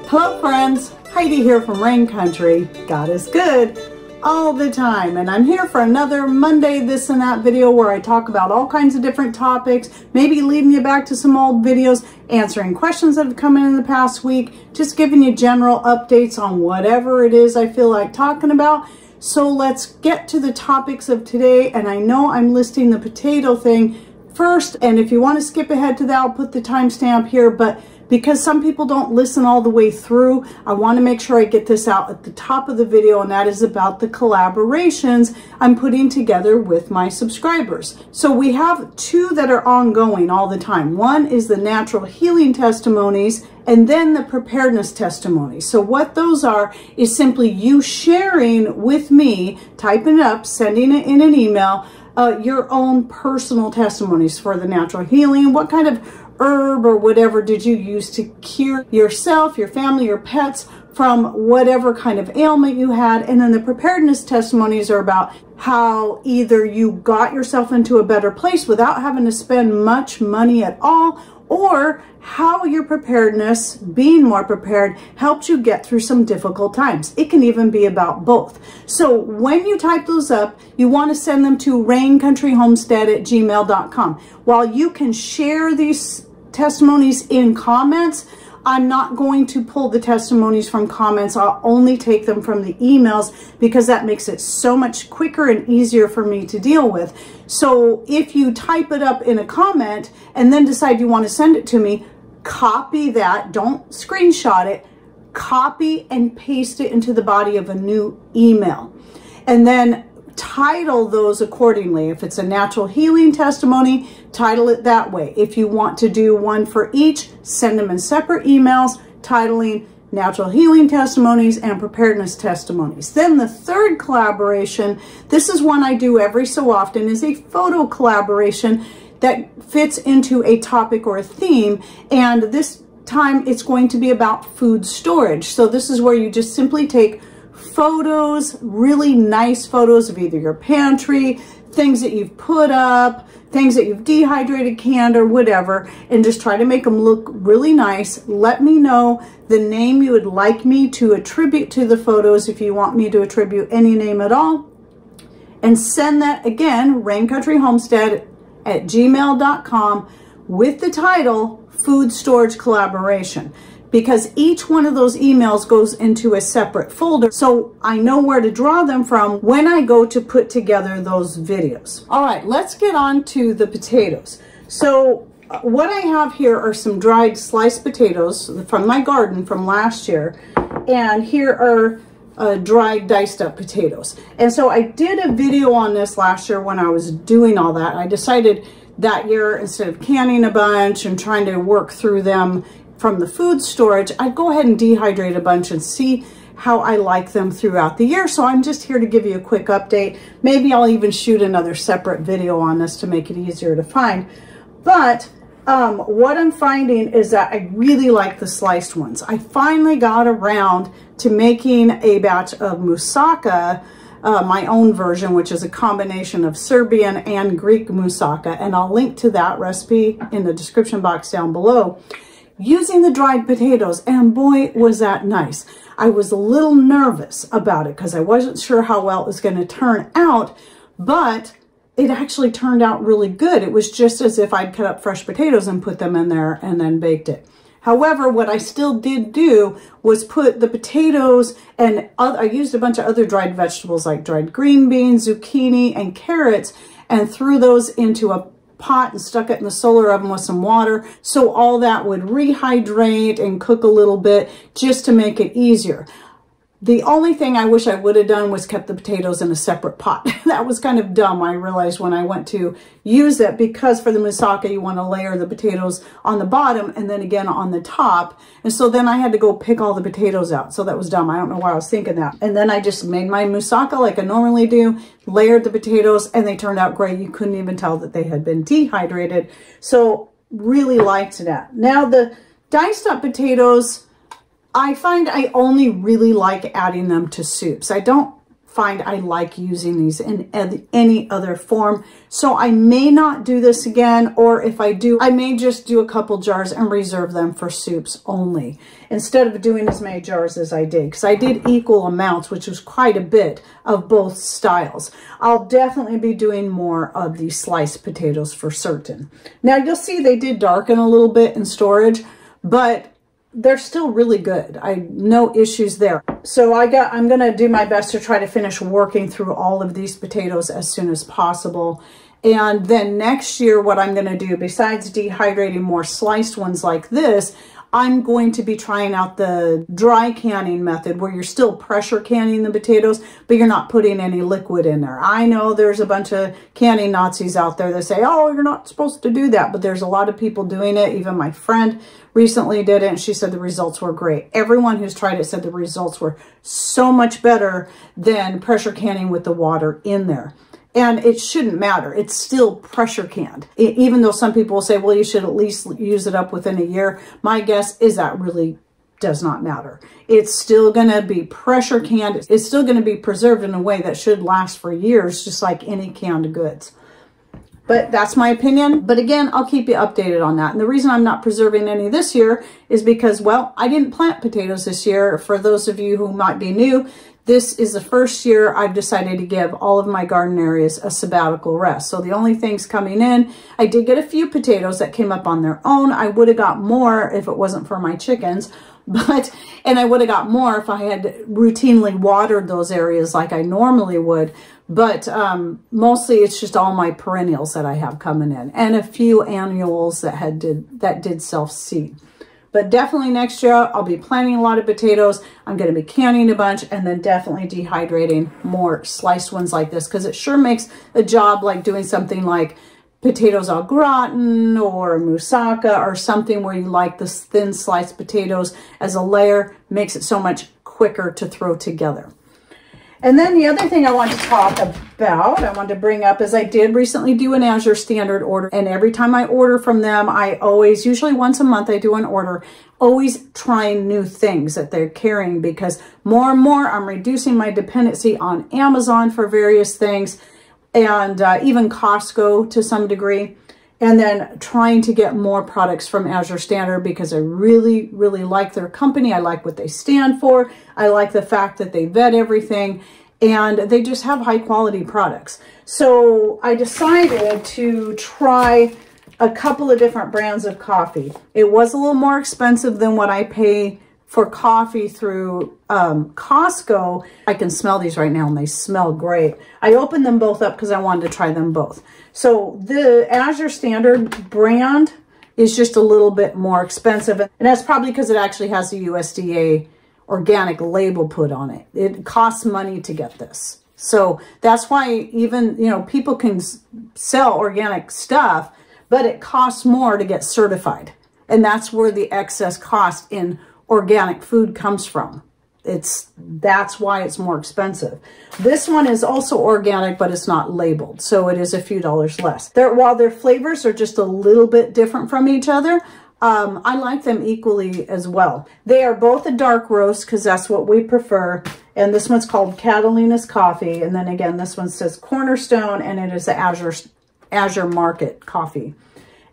Hello friends, Heidi here from Rain Country. God is good all the time, and I'm here for another Monday this and that video where I talk about all kinds of different topics, maybe leading you back to some old videos, answering questions that have come in the past week, just giving you general updates on whatever it is I feel like talking about. So let's get to the topics of today, and I know I'm listing the potato thing first, and if you want to skip ahead to that, I'll put the timestamp here, but because some people don't listen all the way through, I want to make sure I get this out at the top of the video, and that is about the collaborations I'm putting together with my subscribers. So we have two that are ongoing all the time. One is the natural healing testimonies, and then the preparedness testimonies. So what those are is simply you sharing with me, typing it up, sending it in an email, your own personal testimonies for the natural healing. What kind of herb or whatever did you use to cure yourself, your family, your pets from whatever kind of ailment you had? And then the preparedness testimonies are about how either you got yourself into a better place without having to spend much money at all, or how your preparedness, being more prepared, helped you get through some difficult times. It can even be about both. So when you type those up, you want to send them to raincountryhomestead@gmail.com. While you can share these testimonies in comments, I'm not going to pull the testimonies from comments. I'll only take them from the emails because that makes it so much quicker and easier for me to deal with. So if you type it up in a comment and then decide you want to send it to me, copy that, don't screenshot it, copy and paste it into the body of a new email. And then title those accordingly. If it's a natural healing testimony, title it that way. If you want to do one for each, send them in separate emails, titling natural healing testimonies and preparedness testimonies. Then the third collaboration, this is one I do every so often, is a photo collaboration that fits into a topic or a theme. And this time it's going to be about food storage. So this is where you just simply take photos, really nice photos of either your pantry, things that you've put up, things that you've dehydrated, canned, or whatever, and just try to make them look really nice. Let me know the name you would like me to attribute to the photos, if you want me to attribute any name at all, and send that again, raincountryhomestead@gmail.com, with the title Food Storage Collaboration, because each one of those emails goes into a separate folder, so I know where to draw them from when I go to put together those videos. All right, let's get on to the potatoes. So what I have here are some dried sliced potatoes from my garden from last year, and here are dried diced up potatoes. And so I did a video on this last year when I was doing all that. I decided that year, instead of canning a bunch and trying to work through them from the food storage, I'd go ahead and dehydrate a bunch and see how I like them throughout the year. So I'm just here to give you a quick update. Maybe I'll even shoot another separate video on this to make it easier to find. But what I'm finding is that I really like the sliced ones. I finally got around to making a batch of moussaka, my own version, which is a combination of Serbian and Greek moussaka, and I'll link to that recipe in the description box down below, using the dried potatoes, and boy, was that nice. I was a little nervous about it because I wasn't sure how well it was going to turn out, but it actually turned out really good. It was just as if I'd cut up fresh potatoes and put them in there and then baked it. However, what I still did do was put the potatoes, and I used a bunch of other dried vegetables like dried green beans, zucchini, and carrots, and threw those into a pot and stuck it in the solar oven with some water, so all that would rehydrate and cook a little bit just to make it easier. The only thing I wish I would have done was kept the potatoes in a separate pot. That was kind of dumb, I realized when I went to use it, because for the moussaka you want to layer the potatoes on the bottom and then again on the top. And so then I had to go pick all the potatoes out. So that was dumb. I don't know why I was thinking that. And then I just made my moussaka like I normally do, layered the potatoes, and they turned out great. You couldn't even tell that they had been dehydrated. So really liked that. Now the diced up potatoes, I find I only really like adding them to soups. I don't find I like using these in any other form. So I may not do this again, or if I do, I may just do a couple jars and reserve them for soups only, instead of doing as many jars as I did, because I did equal amounts, which was quite a bit of both styles. I'll definitely be doing more of the sliced potatoes for certain. Now you'll see they did darken a little bit in storage, but they're still really good. No issues there. So I'm going to do my best to try to finish working through all of these potatoes as soon as possible. And then next year, what I'm going to do, besides dehydrating more sliced ones like this, I'm going to be trying out the dry canning method, where you're still pressure canning the potatoes, but you're not putting any liquid in there. I know there's a bunch of canning Nazis out there that say, oh, you're not supposed to do that, but there's a lot of people doing it. Even my friend recently did it, and she said the results were great. Everyone who's tried it said the results were so much better than pressure canning with the water in there. And it shouldn't matter. It's still pressure canned. Even though some people will say, well, you should at least use it up within a year. My guess is that really does not matter. It's still going to be pressure canned. It's still going to be preserved in a way that should last for years, just like any canned goods. But that's my opinion. But again, I'll keep you updated on that. And the reason I'm not preserving any this year is because, well, I didn't plant potatoes this year. For those of you who might be new, this is the first year I've decided to give all of my garden areas a sabbatical rest. So the only things coming in, I did get a few potatoes that came up on their own. I would have got more if it wasn't for my chickens, and I would have got more if I had routinely watered those areas like I normally would. But mostly it's just all my perennials that I have coming in, and a few annuals that did self-seed. But definitely next year, I'll be planting a lot of potatoes. I'm going to be canning a bunch, and then definitely dehydrating more sliced ones like this, because it sure makes a job like doing something like potatoes au gratin or moussaka or something where you like this thin sliced potatoes as a layer, makes it so much quicker to throw together. And then the other thing I want to talk about, I want to bring up, is I did recently do an Azure Standard order. And every time I order from them, I always, usually once a month, I do an order, always trying new things that they're carrying, because more and more I'm reducing my dependency on Amazon for various things, and even Costco to some degree. And then trying to get more products from Azure Standard, because I really, really like their company. I like what they stand for. I like the fact that they vet everything, and they just have high quality products. So I decided to try a couple of different brands of coffee. It was a little more expensive than what I pay for coffee through Costco. I can smell these right now, and they smell great. I opened them both up because I wanted to try them both. So the Azure Standard brand is just a little bit more expensive, and that's probably because it actually has the USDA organic label put on it. It costs money to get this. So that's why even, you know, people can sell organic stuff, but it costs more to get certified. And that's where the excess cost in organic food comes from. That's why it's more expensive. This one is also organic, but it's not labeled, so it is a few dollars less. While their flavors are just a little bit different from each other, I like them equally as well. They are both a dark roast, because that's what we prefer. And this one's called Catalina's Coffee. And then again, this one says Cornerstone, and it is the Azure Market coffee.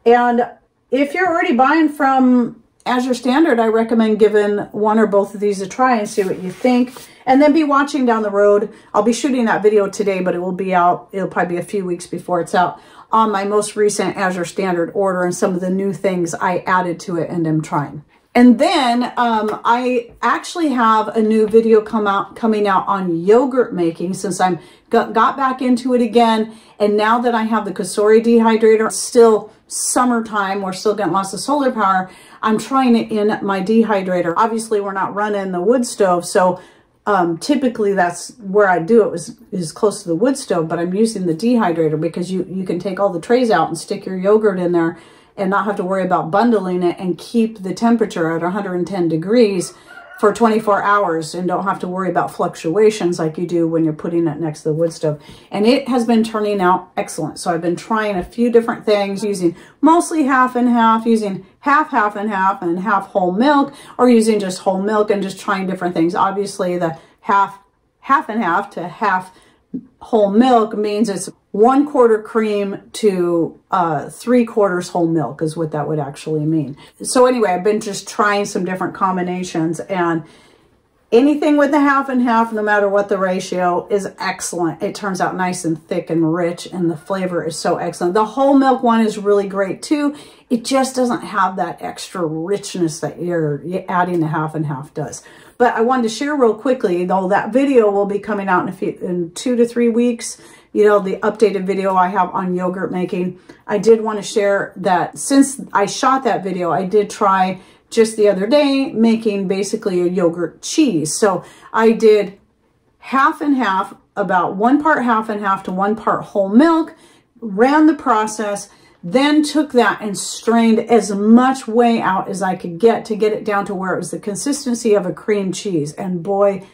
And if you're already buying from Azure Standard, I recommend giving one or both of these a try and see what you think. And then be watching down the road. I'll be shooting that video today, but it will be out. It'll probably be a few weeks before it's out, on my most recent Azure Standard order and some of the new things I added to it and am trying. And then I actually have a new video coming out on yogurt making, since I'm got back into it again. And now that I have the Cosori dehydrator, it's still summertime, we're still getting lots of solar power, I'm trying it in my dehydrator. Obviously, we're not running the wood stove, so typically that's where I do it, is close to the wood stove, but I'm using the dehydrator because you can take all the trays out and stick your yogurt in there and not have to worry about bundling it, and keep the temperature at 110 degrees for 24 hours and don't have to worry about fluctuations like you do when you're putting it next to the wood stove. And it has been turning out excellent. So I've been trying a few different things, using mostly half and half, using half and half whole milk, or using just whole milk, and just trying different things. Obviously the half half and half to half whole milk means it's 1/4 cream to 3/4 whole milk is what that would actually mean. So anyway, I've been just trying some different combinations, and anything with the half and half, no matter what the ratio, is excellent. It turns out nice and thick and rich, and the flavor is so excellent. The whole milk one is really great too. It just doesn't have that extra richness that you're adding the half and half does. But I wanted to share real quickly, though that video will be coming out in 2 to 3 weeks. You know, the updated video I have on yogurt making. I did want to share that since I shot that video, I did try just the other day making basically a yogurt cheese. So I did half and half, about 1 part half and half to 1 part whole milk, ran the process, then took that and strained as much whey out as I could get to get it down to where it was the consistency of a cream cheese. And boy,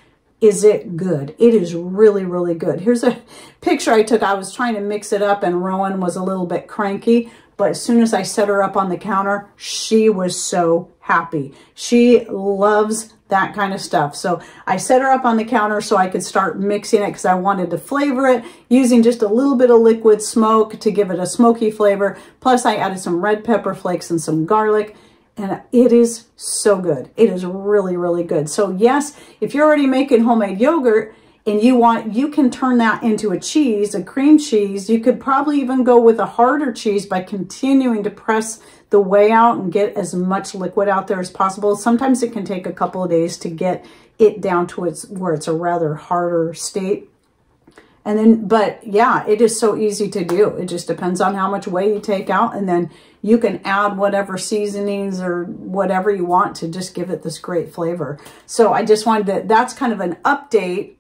is it good. It is really, really good. Here's a picture I took. I was trying to mix it up and Rowan was a little bit cranky, but as soon as I set her up on the counter, she was so happy. She loves that kind of stuff. So I set her up on the counter so I could start mixing it because I wanted to flavor it using just a little bit of liquid smoke to give it a smoky flavor. Plus I added some red pepper flakes and some garlic, and it is so good. It is really, really good. So yes, if you're already making homemade yogurt and you can turn that into a cheese, a cream cheese. You could probably even go with a harder cheese by continuing to press the whey out and get as much liquid out there as possible. Sometimes it can take a couple of days to get it down to where it's a rather harder state. And then, but yeah, it is so easy to do. It just depends on how much whey you take out, and then you can add whatever seasonings or whatever you want to just give it this great flavor. So I just wanted to, that's kind of an update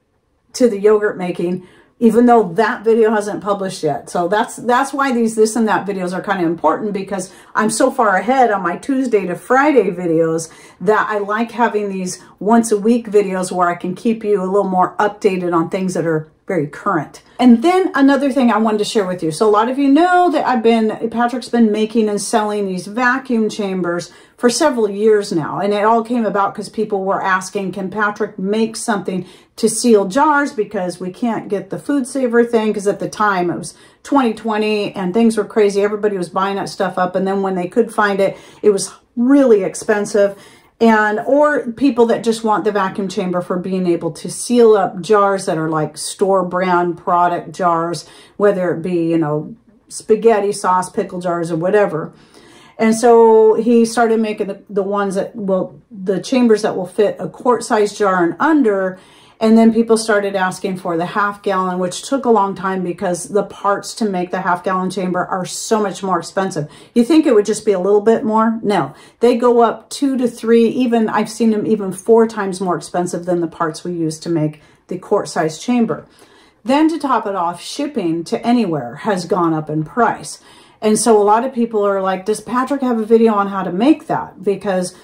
to the yogurt making, even though that video hasn't published yet. So that's why these this and that videos are kind of important, because I'm so far ahead on my Tuesday to Friday videos that I like having these once a week videos where I can keep you a little more updated on things that are very current. And then another thing I wanted to share with you. So a lot of you know that Patrick's been making and selling these vacuum chambers for several years now. And it all came about because people were asking, can Patrick make something to seal jars? Because we can't get the food saver thing. Because at the time it was 2020 and things were crazy. Everybody was buying that stuff up. And then when they could find it, it was really expensive. Or people that just want the vacuum chamber for being able to seal up jars that are like store brand product jars, whether it be, you know, spaghetti sauce, pickle jars, or whatever. And so he started making the ones that will, the chambers that will fit a quart-sized jar and under. And then people started asking for the half-gallon, which took a long time because the parts to make the half-gallon chamber are so much more expensive. You think it would just be a little bit more? No, they go up 2 to 3, even I've seen them even 4 times more expensive than the parts we use to make the quart-sized chamber. Then to top it off, shipping to anywhere has gone up in price. And so a lot of people are like, does Patrick have a video on how to make that? Because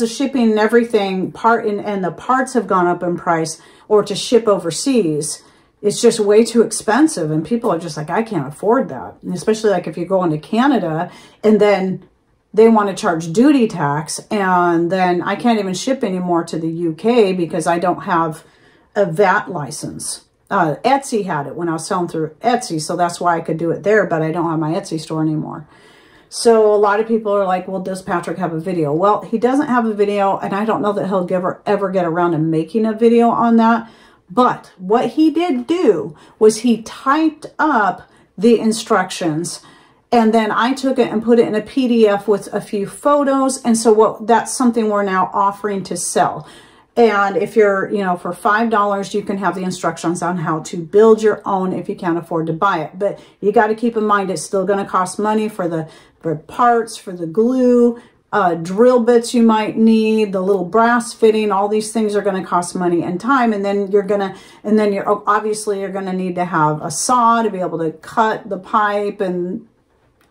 of shipping and everything, and the parts have gone up in price, or to ship overseas, it's just way too expensive. And people are just like, I can't afford that. And especially like if you go into Canada and then they want to charge duty tax, and then I can't even ship anymore to the UK because I don't have a VAT license. Etsy had it when I was selling through Etsy, so that's why I could do it there, but I don't have my Etsy store anymore. So a lot of people are like, well, does Patrick have a video? Well, he doesn't have a video, and I don't know that he'll ever get around to making a video on that. But what he did do was he typed up the instructions, and then I took it and put it in a PDF with a few photos. And so that's something we're now offering to sell. And if you're, you know, for $5, you can have the instructions on how to build your own if you can't afford to buy it. But you got to keep in mind, it's still going to cost money for the parts, for the glue, drill bits you might need, the little brass fitting. All these things are going to cost money and time. And then obviously you're going to need to have a saw to be able to cut the pipe and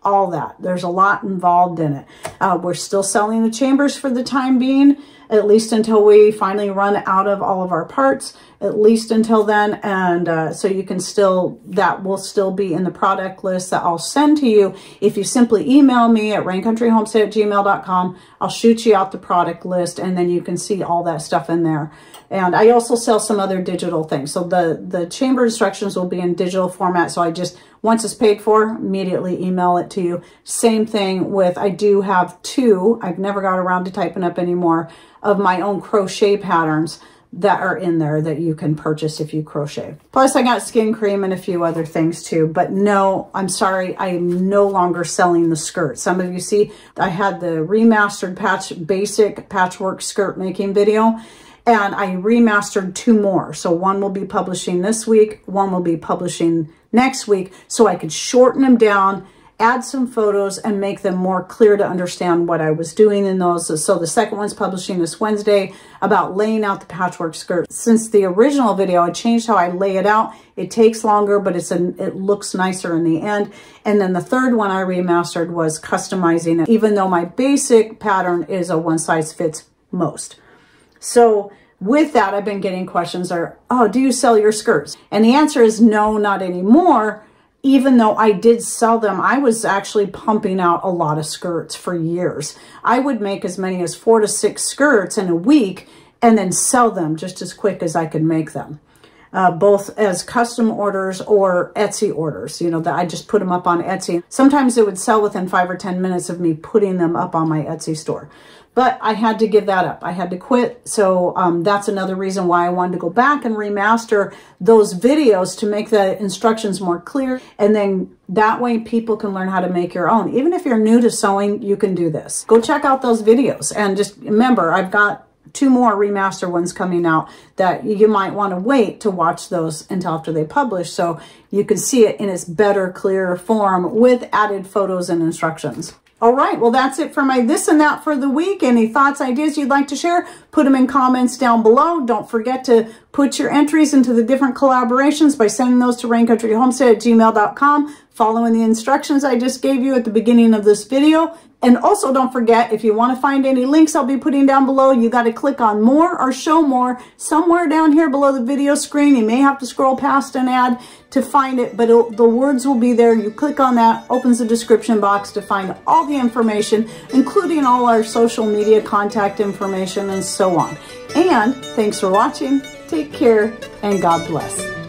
all that. There's a lot involved in it. We're still selling the chambers for the time being. at least until we finally run out of all of our parts, at least until then. And so you can still, that will still be in the product list that I'll send to you. If you simply email me at raincountryhomestead@gmail.com, I'll shoot you out the product list, and then you can see all that stuff in there. And I also sell some other digital things. So the chamber instructions will be in digital format. So I just, once it's paid for, immediately email it to you. Same thing with, I do have 2, I've never got around to typing up anymore, of my own crochet patterns that are in there that you can purchase if you crochet. Plus I got skin cream and a few other things too. But no, I'm sorry, I am no longer selling the skirt. Some of you see, I had the remastered basic patchwork skirt making video, and I remastered 2 more. So one will be publishing this week, one will be publishing next week, so I could shorten them down, add some photos, and make them more clear to understand what I was doing in those. So the second one's publishing this Wednesday, about laying out the patchwork skirt. Since the original video, I changed how I lay it out. It takes longer, but it looks nicer in the end. And then the third one I remastered was customizing it, even though my basic pattern is a one size fits most. So with that, I've been getting questions are, oh, do you sell your skirts? And the answer is no, not anymore. Even though I did sell them, I was actually pumping out a lot of skirts for years. I would make as many as 4 to 6 skirts in a week and then sell them just as quick as I could make them. Both as custom orders or Etsy orders, you know, that I just put them up on Etsy. Sometimes it would sell within 5 or 10 minutes of me putting them up on my Etsy store. But I had to give that up. I had to quit. So that's another reason why I wanted to go back and remaster those videos to make the instructions more clear. And then that way people can learn how to make your own. Even if you're new to sewing, you can do this. Go check out those videos. And just remember, I've got 2 more remaster ones coming out that you might want to wait to watch those until after they publish, so you can see it in its better, clearer form with added photos and instructions. All right, well, that's it for my this and that for the week. Any thoughts, ideas you'd like to share, put them in comments down below. Don't forget to put your entries into the different collaborations by sending those to raincountryhomestead@gmail.com, following the instructions I just gave you at the beginning of this video. And also don't forget, if you want to find any links I'll be putting down below, you got to click on more or show more somewhere down here below the video screen. You may have to scroll past an ad to find it, but the words will be there. You click on that, opens the description box to find all the information, including all our social media contact information and so on. And thanks for watching. Take care and God bless.